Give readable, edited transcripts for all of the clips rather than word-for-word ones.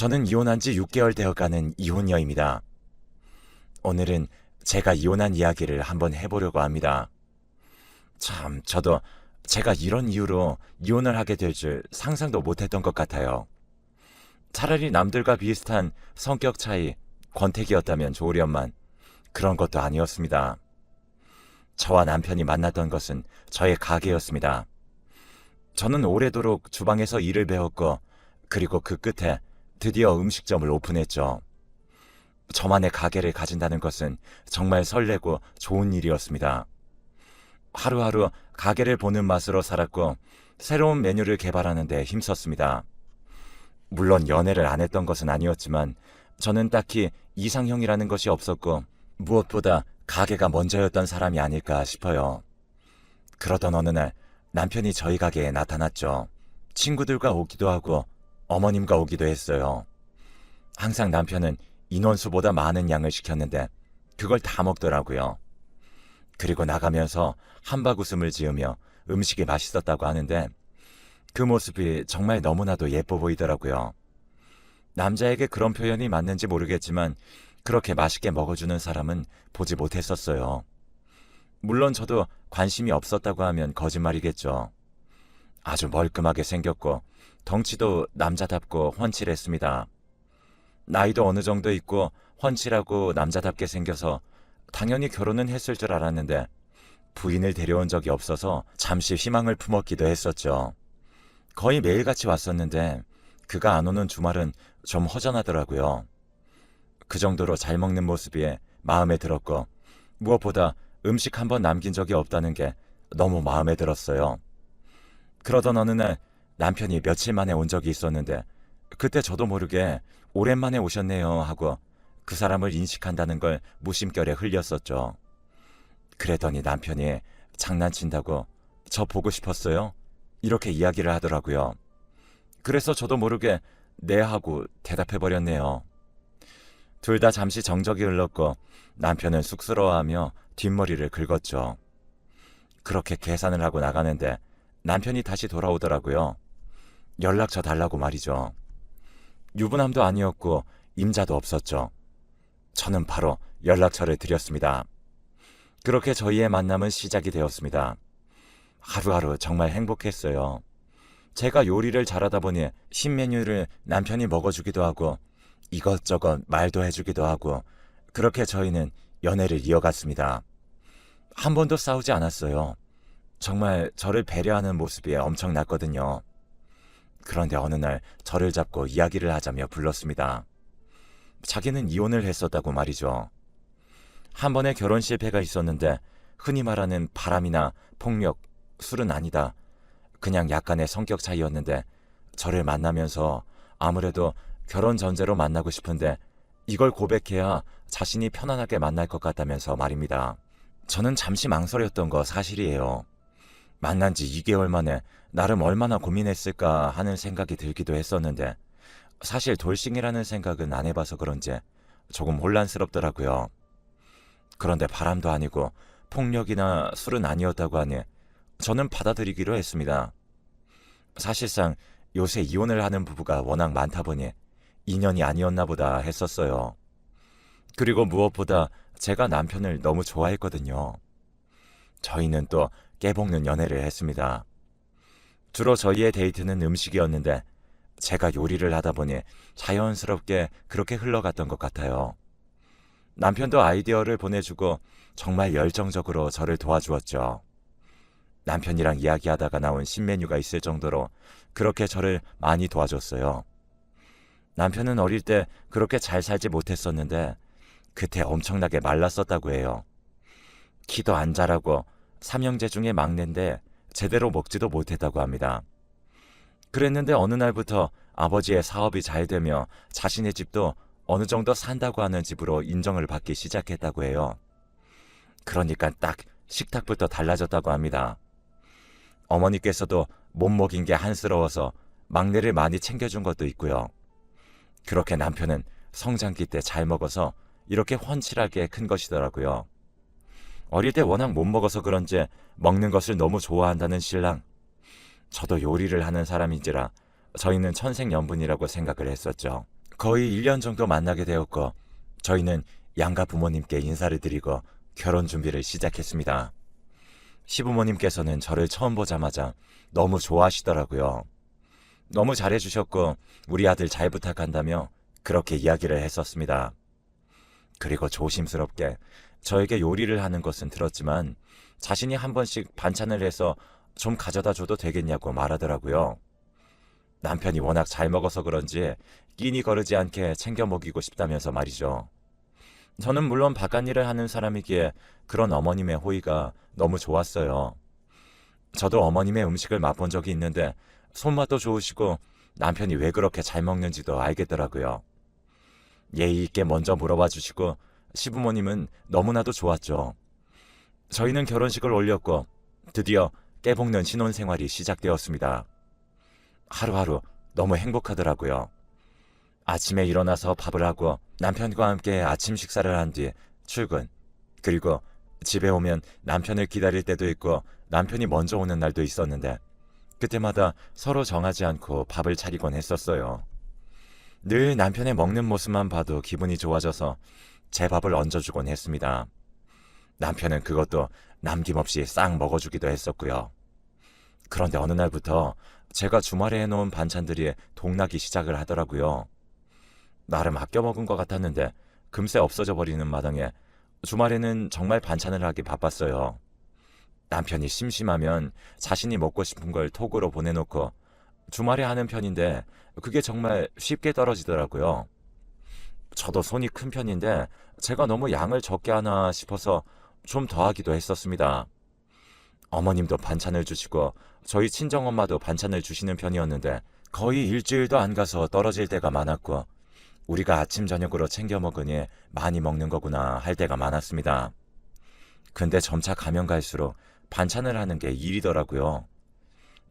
저는 이혼한 지 6개월 되어가는 이혼녀입니다. 오늘은 제가 이혼한 이야기를 한번 해보려고 합니다. 참, 저도 제가 이런 이유로 이혼을 하게 될 줄 상상도 못했던 것 같아요. 차라리 남들과 비슷한 성격 차이, 권태기였다면 좋으련만 그런 것도 아니었습니다. 저와 남편이 만났던 것은 저의 가게였습니다. 저는 오래도록 주방에서 일을 배웠고, 그리고 그 끝에 드디어 음식점을 오픈했죠. 저만의 가게를 가진다는 것은 정말 설레고 좋은 일이었습니다. 하루하루 가게를 보는 맛으로 살았고, 새로운 메뉴를 개발하는 데 힘썼습니다. 물론 연애를 안 했던 것은 아니었지만 저는 딱히 이상형이라는 것이 없었고, 무엇보다 가게가 먼저였던 사람이 아닐까 싶어요. 그러던 어느 날 남편이 저희 가게에 나타났죠. 친구들과 오기도 하고 어머님과 오기도 했어요. 항상 남편은 인원수보다 많은 양을 시켰는데 그걸 다 먹더라고요. 그리고 나가면서 한박 웃음을 지으며 음식이 맛있었다고 하는데, 그 모습이 정말 너무나도 예뻐 보이더라고요. 남자에게 그런 표현이 맞는지 모르겠지만 그렇게 맛있게 먹어주는 사람은 보지 못했었어요. 물론 저도 관심이 없었다고 하면 거짓말이겠죠. 아주 멀끔하게 생겼고 덩치도 남자답고 훤칠했습니다. 나이도 어느 정도 있고 훤칠하고 남자답게 생겨서 당연히 결혼은 했을 줄 알았는데, 부인을 데려온 적이 없어서 잠시 희망을 품었기도 했었죠. 거의 매일같이 왔었는데 그가 안 오는 주말은 좀 허전하더라고요. 그 정도로 잘 먹는 모습이 마음에 들었고, 무엇보다 음식 한 번 남긴 적이 없다는 게 너무 마음에 들었어요. 그러던 어느 날 남편이 며칠 만에 온 적이 있었는데, 그때 저도 모르게 오랜만에 오셨네요 하고 그 사람을 인식한다는 걸 무심결에 흘렸었죠. 그랬더니 남편이 장난친다고 "저 보고 싶었어요?" 이렇게 이야기를 하더라고요. 그래서 저도 모르게 "네" 하고 대답해버렸네요. 둘 다 잠시 정적이 흘렀고 남편은 쑥스러워하며 뒷머리를 긁었죠. 그렇게 계산을 하고 나가는데 남편이 다시 돌아오더라고요. 연락처 달라고 말이죠. 유부남도 아니었고 임자도 없었죠. 저는 바로 연락처를 드렸습니다. 그렇게 저희의 만남은 시작이 되었습니다. 하루하루 정말 행복했어요. 제가 요리를 잘하다 보니 신메뉴를 남편이 먹어주기도 하고 이것저것 말도 해주기도 하고, 그렇게 저희는 연애를 이어갔습니다. 한 번도 싸우지 않았어요. 정말 저를 배려하는 모습이 엄청났거든요. 그런데 어느 날 저를 잡고 이야기를 하자며 불렀습니다. 자기는 이혼을 했었다고 말이죠. 한 번의 결혼 실패가 있었는데 흔히 말하는 바람이나 폭력, 술은 아니다. 그냥 약간의 성격 차이였는데 저를 만나면서 아무래도 결혼 전제로 만나고 싶은데 이걸 고백해야 자신이 편안하게 만날 것 같다면서 말입니다. 저는 잠시 망설였던 거 사실이에요. 만난 지 2개월 만에 나름 얼마나 고민했을까 하는 생각이 들기도 했었는데, 사실 돌싱이라는 생각은 안 해봐서 그런지 조금 혼란스럽더라고요. 그런데 바람도 아니고 폭력이나 술은 아니었다고 하니 저는 받아들이기로 했습니다. 사실상 요새 이혼을 하는 부부가 워낙 많다 보니 인연이 아니었나 보다 했었어요. 그리고 무엇보다 제가 남편을 너무 좋아했거든요. 저희는 또 깨볶는 연애를 했습니다. 주로 저희의 데이트는 음식이었는데 제가 요리를 하다 보니 자연스럽게 그렇게 흘러갔던 것 같아요. 남편도 아이디어를 보내주고 정말 열정적으로 저를 도와주었죠. 남편이랑 이야기하다가 나온 신메뉴가 있을 정도로 그렇게 저를 많이 도와줬어요. 남편은 어릴 때 그렇게 잘 살지 못했었는데 그때 엄청나게 말랐었다고 해요. 키도 안 자라고 삼형제 중에 막내인데 제대로 먹지도 못했다고 합니다. 그랬는데 어느 날부터 아버지의 사업이 잘 되며 자신의 집도 어느 정도 산다고 하는 집으로 인정을 받기 시작했다고 해요. 그러니까 딱 식탁부터 달라졌다고 합니다. 어머니께서도 못 먹인 게 한스러워서 막내를 많이 챙겨준 것도 있고요. 그렇게 남편은 성장기 때 잘 먹어서 이렇게 훤칠하게 큰 것이더라고요. 어릴 때 워낙 못 먹어서 그런지 먹는 것을 너무 좋아한다는 신랑. 저도 요리를 하는 사람인지라 저희는 천생연분이라고 생각을 했었죠. 거의 1년 정도 만나게 되었고 저희는 양가 부모님께 인사를 드리고 결혼 준비를 시작했습니다. 시부모님께서는 저를 처음 보자마자 너무 좋아하시더라고요. 너무 잘해주셨고 우리 아들 잘 부탁한다며 그렇게 이야기를 했었습니다. 그리고 조심스럽게 저에게 요리를 하는 것은 들었지만 자신이 한 번씩 반찬을 해서 좀 가져다 줘도 되겠냐고 말하더라고요. 남편이 워낙 잘 먹어서 그런지 끼니 거르지 않게 챙겨 먹이고 싶다면서 말이죠. 저는 물론 바깥일을 하는 사람이기에 그런 어머님의 호의가 너무 좋았어요. 저도 어머님의 음식을 맛본 적이 있는데 손맛도 좋으시고 남편이 왜 그렇게 잘 먹는지도 알겠더라고요. 예의 있게 먼저 물어봐 주시고 시부모님은 너무나도 좋았죠. 저희는 결혼식을 올렸고 드디어 깨볶는 신혼생활이 시작되었습니다. 하루하루 너무 행복하더라고요. 아침에 일어나서 밥을 하고 남편과 함께 아침 식사를 한 뒤 출근, 그리고 집에 오면 남편을 기다릴 때도 있고 남편이 먼저 오는 날도 있었는데 그때마다 서로 정하지 않고 밥을 차리곤 했었어요. 늘 남편의 먹는 모습만 봐도 기분이 좋아져서 제 밥을 얹어주곤 했습니다. 남편은 그것도 남김없이 싹 먹어주기도 했었고요. 그런데 어느 날부터 제가 주말에 해놓은 반찬들이 동나기 시작을 하더라고요. 나름 아껴 먹은 것 같았는데 금세 없어져 버리는 마당에 주말에는 정말 반찬을 하기 바빴어요. 남편이 심심하면 자신이 먹고 싶은 걸 톡으로 보내놓고 주말에 하는 편인데 그게 정말 쉽게 떨어지더라고요. 저도 손이 큰 편인데 제가 너무 양을 적게 하나 싶어서 좀 더 하기도 했었습니다. 어머님도 반찬을 주시고 저희 친정엄마도 반찬을 주시는 편이었는데 거의 일주일도 안 가서 떨어질 때가 많았고 우리가 아침 저녁으로 챙겨 먹으니 많이 먹는 거구나 할 때가 많았습니다. 근데 점차 가면 갈수록 반찬을 하는 게 일이더라고요.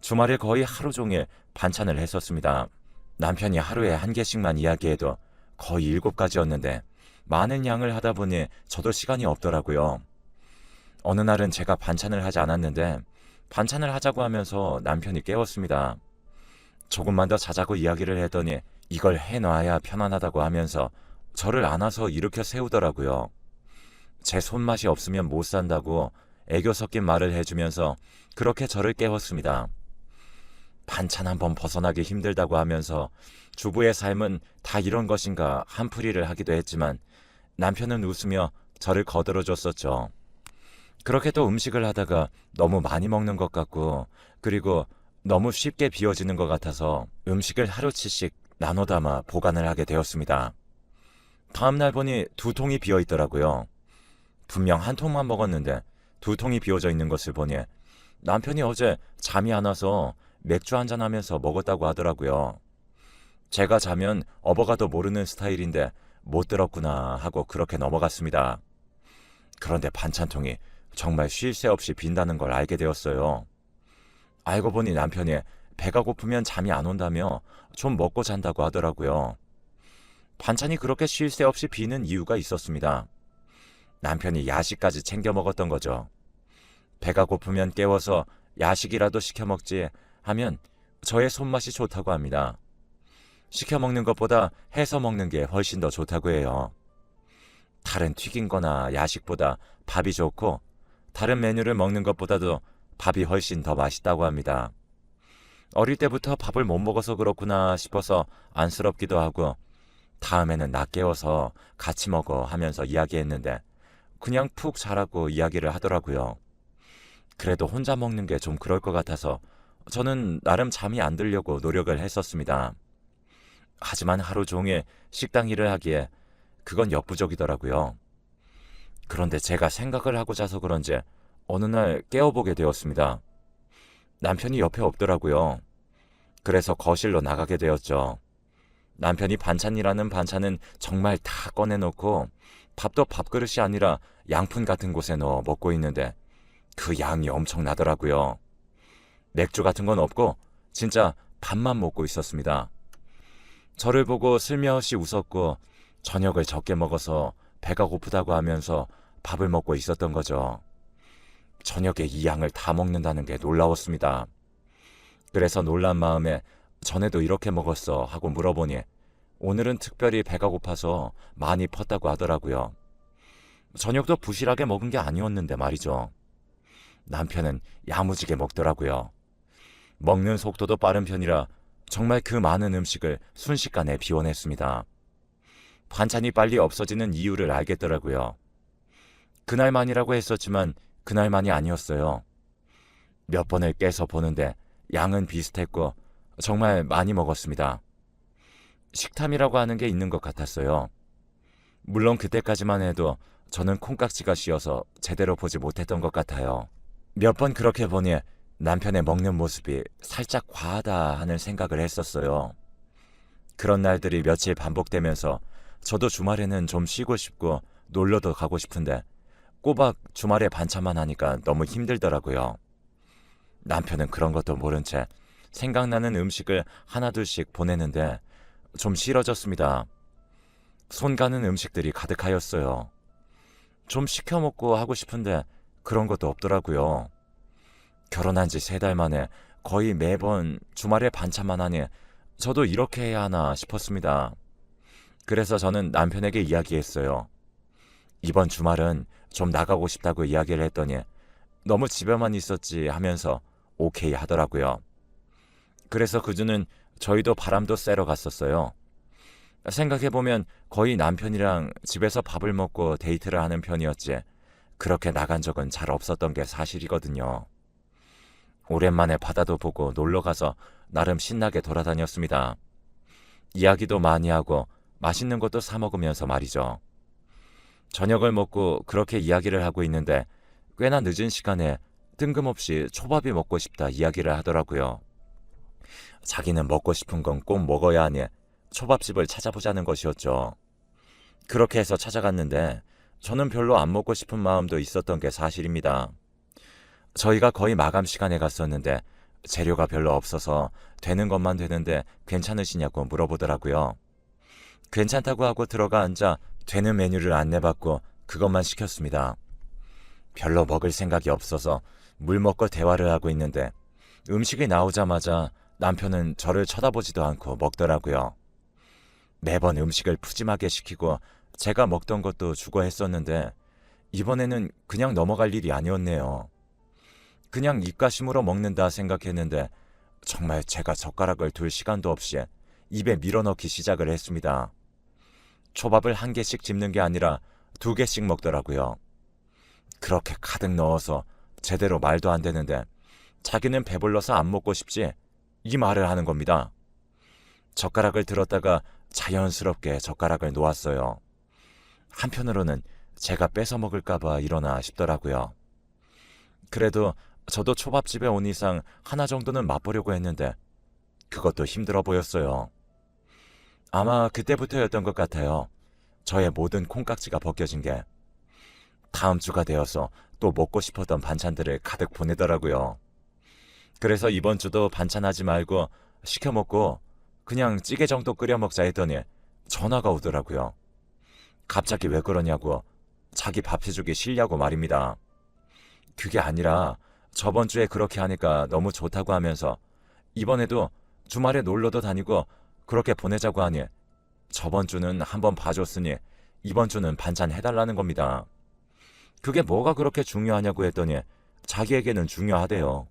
주말에 거의 하루 종일 반찬을 했었습니다. 남편이 하루에 한 개씩만 이야기해도 거의 7가지였는데 많은 양을 하다 보니 저도 시간이 없더라고요. 어느 날은 제가 반찬을 하지 않았는데 반찬을 하자고 하면서 남편이 깨웠습니다. 조금만 더 자자고 이야기를 했더니 이걸 해놔야 편안하다고 하면서 저를 안아서 일으켜 세우더라고요. 제 손맛이 없으면 못 산다고 애교 섞인 말을 해주면서 그렇게 저를 깨웠습니다. 반찬 한번 벗어나기 힘들다고 하면서 주부의 삶은 다 이런 것인가 한풀이를 하기도 했지만 남편은 웃으며 저를 거들어줬었죠. 그렇게 또 음식을 하다가 너무 많이 먹는 것 같고 그리고 너무 쉽게 비워지는 것 같아서 음식을 하루치씩 나눠 담아 보관을 하게 되었습니다. 다음날 보니 2통이 비어 있더라고요. 분명 1통만 먹었는데 2통이 비워져 있는 것을 보니 남편이 어제 잠이 안 와서 맥주 한잔 하면서 먹었다고 하더라고요. 제가 자면 업어가도 모르는 스타일인데 못 들었구나 하고 그렇게 넘어갔습니다. 그런데 반찬통이 정말 쉴 새 없이 빈다는 걸 알게 되었어요. 알고 보니 남편이 배가 고프면 잠이 안 온다며 좀 먹고 잔다고 하더라고요. 반찬이 그렇게 쉴 새 없이 비는 이유가 있었습니다. 남편이 야식까지 챙겨 먹었던 거죠. 배가 고프면 깨워서 야식이라도 시켜 먹지 하면 저의 손맛이 좋다고 합니다. 시켜 먹는 것보다 해서 먹는 게 훨씬 더 좋다고 해요. 다른 튀긴 거나 야식보다 밥이 좋고 다른 메뉴를 먹는 것보다도 밥이 훨씬 더 맛있다고 합니다. 어릴 때부터 밥을 못 먹어서 그렇구나 싶어서 안쓰럽기도 하고 다음에는 나 깨워서 같이 먹어 하면서 이야기했는데 그냥 푹 자라고 이야기를 하더라고요. 그래도 혼자 먹는 게 좀 그럴 것 같아서 저는 나름 잠이 안 들려고 노력을 했었습니다. 하지만 하루 종일 식당 일을 하기에 그건 역부족이더라고요. 그런데 제가 생각을 하고 자서 그런지 어느 날 깨어보게 되었습니다. 남편이 옆에 없더라고요. 그래서 거실로 나가게 되었죠. 남편이 반찬이라는 반찬은 정말 다 꺼내놓고 밥도 밥그릇이 아니라 양푼 같은 곳에 넣어 먹고 있는데 그 양이 엄청나더라고요. 맥주 같은 건 없고 진짜 밥만 먹고 있었습니다. 저를 보고 슬며시 웃었고 저녁을 적게 먹어서 배가 고프다고 하면서 밥을 먹고 있었던 거죠. 저녁에 이 양을 다 먹는다는 게 놀라웠습니다. 그래서 놀란 마음에 전에도 이렇게 먹었어 하고 물어보니 오늘은 특별히 배가 고파서 많이 펐다고 하더라고요. 저녁도 부실하게 먹은 게 아니었는데 말이죠. 남편은 야무지게 먹더라고요. 먹는 속도도 빠른 편이라 정말 그 많은 음식을 순식간에 비워냈습니다. 반찬이 빨리 없어지는 이유를 알겠더라고요. 그날만이라고 했었지만 그날만이 아니었어요. 몇 번을 깨서 보는데 양은 비슷했고 정말 많이 먹었습니다. 식탐이라고 하는 게 있는 것 같았어요. 물론 그때까지만 해도 저는 콩깍지가 씌어서 제대로 보지 못했던 것 같아요. 몇 번 그렇게 보니 남편의 먹는 모습이 살짝 과하다 하는 생각을 했었어요. 그런 날들이 며칠 반복되면서 저도 주말에는 좀 쉬고 싶고 놀러도 가고 싶은데 꼬박 주말에 반찬만 하니까 너무 힘들더라고요. 남편은 그런 것도 모른 채 생각나는 음식을 하나둘씩 보내는데 좀 싫어졌습니다. 손 가는 음식들이 가득하였어요. 좀 시켜 먹고 하고 싶은데 그런 것도 없더라고요. 결혼한 지 3달 만에 거의 매번 주말에 반찬만 하니 저도 이렇게 해야 하나 싶었습니다. 그래서 저는 남편에게 이야기했어요. 이번 주말은 좀 나가고 싶다고 이야기를 했더니 너무 집에만 있었지 하면서 오케이 하더라고요. 그래서 그 주는 저희도 바람도 쐬러 갔었어요. 생각해보면 거의 남편이랑 집에서 밥을 먹고 데이트를 하는 편이었지 그렇게 나간 적은 잘 없었던 게 사실이거든요. 오랜만에 바다도 보고 놀러가서 나름 신나게 돌아다녔습니다. 이야기도 많이 하고 맛있는 것도 사 먹으면서 말이죠. 저녁을 먹고 그렇게 이야기를 하고 있는데 꽤나 늦은 시간에 뜬금없이 초밥이 먹고 싶다 이야기를 하더라고요. 자기는 먹고 싶은 건 꼭 먹어야 하니 초밥집을 찾아보자는 것이었죠. 그렇게 해서 찾아갔는데 저는 별로 안 먹고 싶은 마음도 있었던 게 사실입니다. 저희가 거의 마감 시간에 갔었는데 재료가 별로 없어서 되는 것만 되는데 괜찮으시냐고 물어보더라고요. 괜찮다고 하고 들어가 앉아 되는 메뉴를 안내받고 그것만 시켰습니다. 별로 먹을 생각이 없어서 물 먹고 대화를 하고 있는데 음식이 나오자마자 남편은 저를 쳐다보지도 않고 먹더라고요. 매번 음식을 푸짐하게 시키고 제가 먹던 것도 주고 했었는데 이번에는 그냥 넘어갈 일이 아니었네요. 그냥 입가심으로 먹는다 생각했는데 정말 제가 젓가락을 둘 시간도 없이 입에 밀어넣기 시작을 했습니다. 초밥을 1개씩 집는 게 아니라 2개씩 먹더라고요. 그렇게 가득 넣어서 제대로 말도 안 되는데 자기는 배불러서 안 먹고 싶지 이 말을 하는 겁니다. 젓가락을 들었다가 자연스럽게 젓가락을 놓았어요. 한편으로는 제가 뺏어 먹을까봐 이러나 싶더라고요. 그래도 저도 초밥집에 온 이상 하나 정도는 맛보려고 했는데 그것도 힘들어 보였어요. 아마 그때부터였던 것 같아요. 저의 모든 콩깍지가 벗겨진 게. 다음 주가 되어서 또 먹고 싶었던 반찬들을 가득 보내더라고요. 그래서 이번 주도 반찬하지 말고 시켜 먹고 그냥 찌개 정도 끓여 먹자 했더니 전화가 오더라고요. 갑자기 왜 그러냐고 자기 밥 해주기 싫냐고 말입니다. 그게 아니라 저번 주에 그렇게 하니까 너무 좋다고 하면서 이번에도 주말에 놀러도 다니고 그렇게 보내자고 하니 저번 주는 한번 봐줬으니 이번 주는 반찬 해달라는 겁니다. 그게 뭐가 그렇게 중요하냐고 했더니 자기에게는 중요하대요.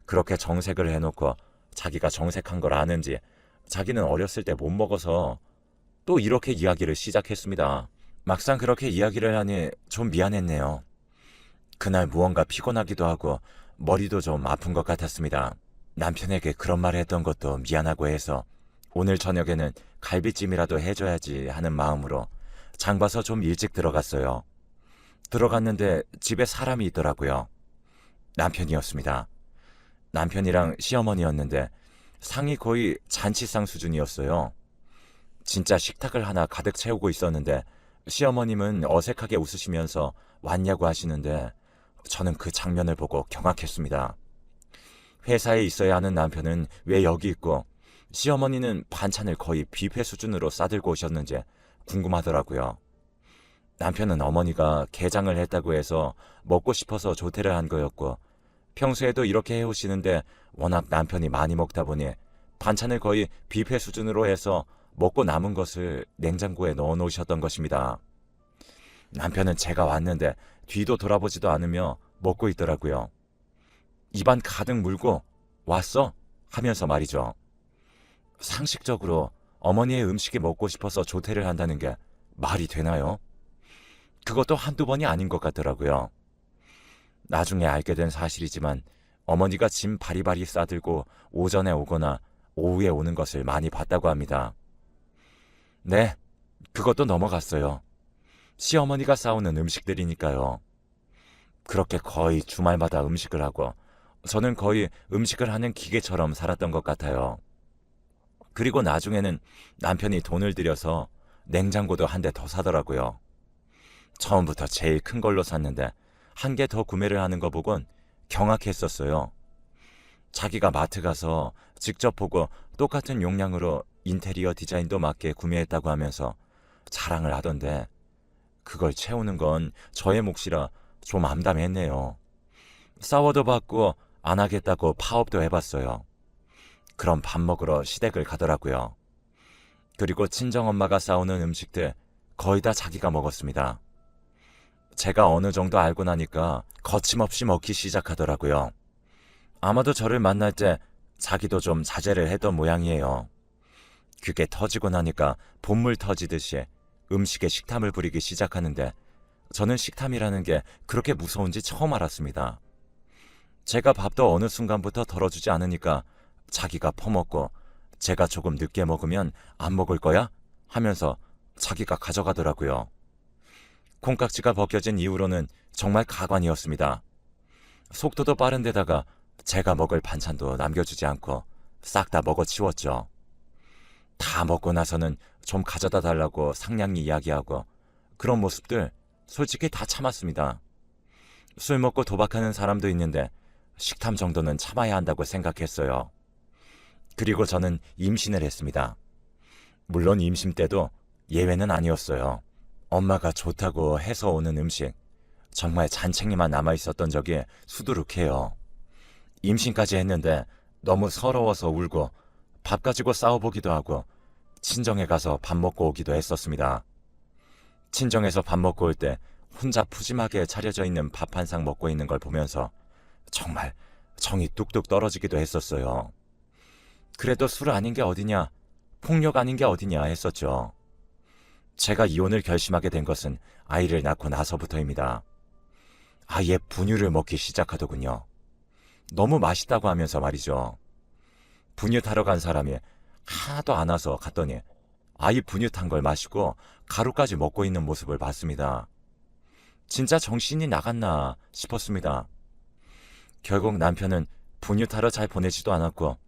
그렇게 정색을 해놓고 자기가 정색한 걸 아는지 자기는 어렸을 때 못 먹어서 또 이렇게 이야기를 시작했습니다. 막상 그렇게 이야기를 하니 좀 미안했네요. 그날 무언가 피곤하기도 하고 머리도 좀 아픈 것 같았습니다. 남편에게 그런 말을 했던 것도 미안하고 해서 오늘 저녁에는 갈비찜이라도 해줘야지 하는 마음으로 장 봐서 좀 일찍 들어갔어요. 들어갔는데 집에 사람이 있더라고요. 남편이었습니다. 남편이랑 시어머니였는데 상이 거의 잔치상 수준이었어요. 진짜 식탁을 하나 가득 채우고 있었는데 시어머님은 어색하게 웃으시면서 왔냐고 하시는데 저는 그 장면을 보고 경악했습니다. 회사에 있어야 하는 남편은 왜 여기 있고 시어머니는 반찬을 거의 뷔페 수준으로 싸들고 오셨는지 궁금하더라고요. 남편은 어머니가 개장을 했다고 해서 먹고 싶어서 조퇴를 한 거였고 평소에도 이렇게 해오시는데 워낙 남편이 많이 먹다 보니 반찬을 거의 뷔페 수준으로 해서 먹고 남은 것을 냉장고에 넣어 놓으셨던 것입니다. 남편은 제가 왔는데 뒤도 돌아보지도 않으며 먹고 있더라고요. 입안 가득 물고 왔어? 하면서 말이죠. 상식적으로 어머니의 음식이 먹고 싶어서 조퇴를 한다는 게 말이 되나요? 그것도 한두 번이 아닌 것 같더라고요. 나중에 알게 된 사실이지만 어머니가 짐 바리바리 싸들고 오전에 오거나 오후에 오는 것을 많이 봤다고 합니다. 네, 그것도 넘어갔어요. 시어머니가 싸우는 음식들이니까요. 그렇게 거의 주말마다 음식을 하고 저는 거의 음식을 하는 기계처럼 살았던 것 같아요. 그리고 나중에는 남편이 돈을 들여서 냉장고도 한 대 더 사더라고요. 처음부터 제일 큰 걸로 샀는데 한 개 더 구매를 하는 거 보곤 경악했었어요. 자기가 마트 가서 직접 보고 똑같은 용량으로 인테리어 디자인도 맞게 구매했다고 하면서 자랑을 하던데 그걸 채우는 건 저의 몫이라 좀 암담했네요. 싸워도 받고 안 하겠다고 파업도 해봤어요. 그럼 밥 먹으러 시댁을 가더라고요. 그리고 친정엄마가 싸우는 음식들 거의 다 자기가 먹었습니다. 제가 어느 정도 알고 나니까 거침없이 먹기 시작하더라고요. 아마도 저를 만날 때 자기도 좀 자제를 했던 모양이에요. 그게 터지고 나니까 본물 터지듯이 음식에 식탐을 부리기 시작하는데 저는 식탐이라는 게 그렇게 무서운지 처음 알았습니다. 제가 밥도 어느 순간부터 덜어주지 않으니까 자기가 퍼먹고 제가 조금 늦게 먹으면 안 먹을 거야? 하면서 자기가 가져가더라고요. 콩깍지가 벗겨진 이후로는 정말 가관이었습니다. 속도도 빠른 데다가 제가 먹을 반찬도 남겨주지 않고 싹 다 먹어치웠죠. 다 먹고 나서는 좀 가져다 달라고 상냥히 이야기하고 그런 모습들 솔직히 다 참았습니다. 술 먹고 도박하는 사람도 있는데 식탐 정도는 참아야 한다고 생각했어요. 그리고 저는 임신을 했습니다. 물론 임신 때도 예외는 아니었어요. 엄마가 좋다고 해서 오는 음식 정말 잔챙이만 남아있었던 적이 수두룩해요. 임신까지 했는데 너무 서러워서 울고 밥 가지고 싸워보기도 하고 친정에 가서 밥 먹고 오기도 했었습니다. 친정에서 밥 먹고 올 때 혼자 푸짐하게 차려져 있는 밥 한 상 먹고 있는 걸 보면서 정말 정이 뚝뚝 떨어지기도 했었어요. 그래도 술 아닌 게 어디냐, 폭력 아닌 게 어디냐 했었죠. 제가 이혼을 결심하게 된 것은 아이를 낳고 나서부터입니다. 아예 분유를 먹기 시작하더군요. 너무 맛있다고 하면서 말이죠. 분유 타러 간 사람이 하나도 안 와서 갔더니 아이 분유 탄 걸 마시고 가루까지 먹고 있는 모습을 봤습니다. 진짜 정신이 나갔나 싶었습니다. 결국 남편은 분유 타러 잘 보내지도 않았고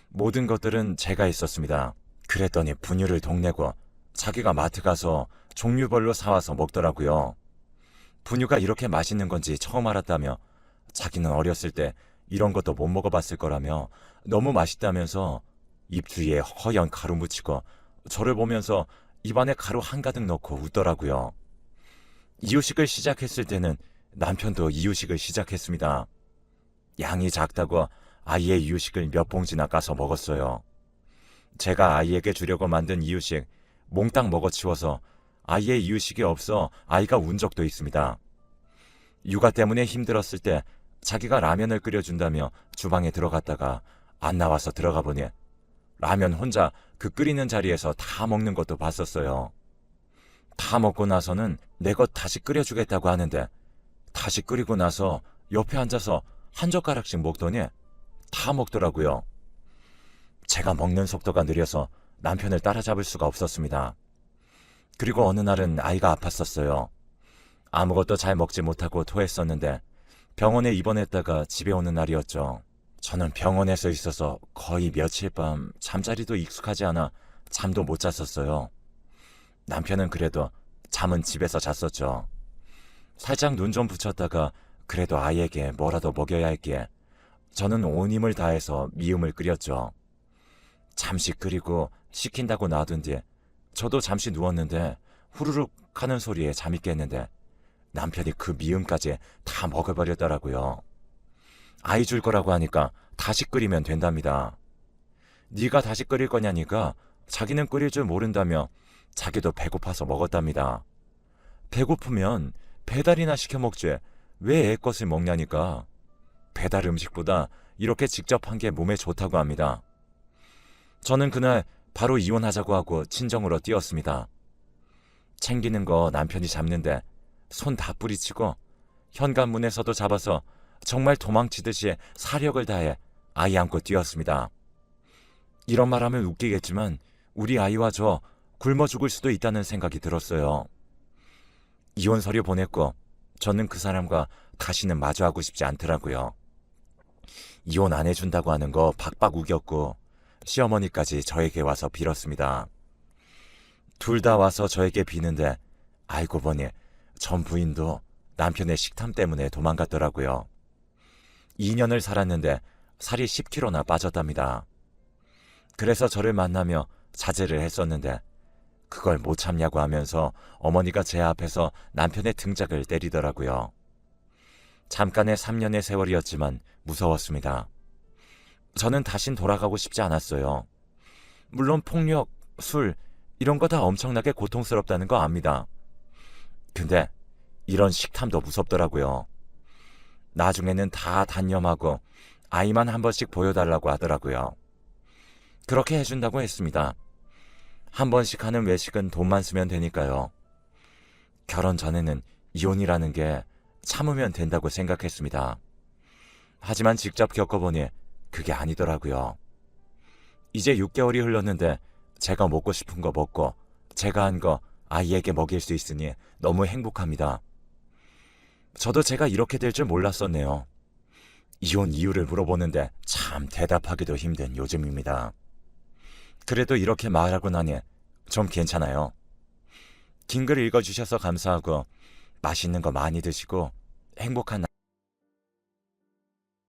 모든 것들은 제가 했었습니다. 그랬더니 분유를 동내고 자기가 마트 가서 종류별로 사와서 먹더라고요. 분유가 이렇게 맛있는 건지 처음 알았다며 자기는 어렸을 때 이런 것도 못 먹어봤을 거라며 너무 맛있다면서 입 주위에 허연 가루 묻히고 저를 보면서 입안에 가루 한가득 넣고 웃더라고요. 이유식을 시작했을 때는 남편도 이유식을 시작했습니다. 양이 작다고 아이의 이유식을 몇 봉지나 까서 먹었어요. 제가 아이에게 주려고 만든 이유식 몽땅 먹어치워서 아이의 이유식이 없어 아이가 운 적도 있습니다. 육아 때문에 힘들었을 때 자기가 라면을 끓여준다며 주방에 들어갔다가 안 나와서 들어가 보니 라면 혼자 그 끓이는 자리에서 다 먹는 것도 봤었어요. 다 먹고 나서는 내 것 다시 끓여주겠다고 하는데 다시 끓이고 나서 옆에 앉아서 한 젓가락씩 먹더니 다 먹더라고요. 제가 먹는 속도가 느려서 남편을 따라잡을 수가 없었습니다. 그리고 어느 날은 아이가 아팠었어요. 아무것도 잘 먹지 못하고 토했었는데 병원에 입원했다가 집에 오는 날이었죠. 저는 병원에서 있어서 거의 며칠 밤 잠자리도 익숙하지 않아 잠도 못 잤었어요. 남편은 그래도 잠은 집에서 잤었죠. 살짝 눈 좀 붙였다가 그래도 아이에게 뭐라도 먹여야 했기에 저는 온 힘을 다해서 미음을 끓였죠. 잠시 끓이고 식힌다고 놔둔 뒤에 저도 잠시 누웠는데 후루룩 하는 소리에 잠이 깼는데 남편이 그 미음까지 다 먹어버렸더라고요. 아이 줄 거라고 하니까 다시 끓이면 된답니다. 네가 다시 끓일 거냐니까 자기는 끓일 줄 모른다며 자기도 배고파서 먹었답니다. 배고프면 배달이나 시켜 먹지 왜 애 것을 먹냐니까. 배달 음식보다 이렇게 직접 한 게 몸에 좋다고 합니다. 저는 그날 바로 이혼하자고 하고 친정으로 뛰었습니다. 챙기는 거 남편이 잡는데 손 다 뿌리치고 현관문에서도 잡아서 정말 도망치듯이 사력을 다해 아이 안고 뛰었습니다. 이런 말 하면 웃기겠지만 우리 아이와 저 굶어 죽을 수도 있다는 생각이 들었어요. 이혼 서류 보냈고 저는 그 사람과 다시는 마주하고 싶지 않더라고요. 이혼 안 해준다고 하는 거 박박 우겼고 시어머니까지 저에게 와서 빌었습니다. 둘 다 와서 저에게 비는데 알고 보니 전 부인도 남편의 식탐 때문에 도망갔더라고요. 2년을 살았는데 살이 10kg나 빠졌답니다. 그래서 저를 만나며 자제를 했었는데 그걸 못 참냐고 하면서 어머니가 제 앞에서 남편의 등짝을 때리더라고요. 잠깐의 3년의 세월이었지만 무서웠습니다. 저는 다신 돌아가고 싶지 않았어요. 물론 폭력, 술 이런 거 다 엄청나게 고통스럽다는 거 압니다. 근데 이런 식탐도 무섭더라고요. 나중에는 다 단념하고 아이만 한 번씩 보여달라고 하더라고요. 그렇게 해준다고 했습니다. 한 번씩 하는 외식은 돈만 쓰면 되니까요. 결혼 전에는 이혼이라는 게 참으면 된다고 생각했습니다. 하지만 직접 겪어보니 그게 아니더라고요. 이제 6개월이 흘렀는데 제가 먹고 싶은 거 먹고 제가 한 거 아이에게 먹일 수 있으니 너무 행복합니다. 저도 제가 이렇게 될 줄 몰랐었네요. 이혼 이유를 물어보는데 참 대답하기도 힘든 요즘입니다. 그래도 이렇게 말하고 나니 좀 괜찮아요. 긴 글 읽어주셔서 감사하고 맛있는 거 많이 드시고 행복한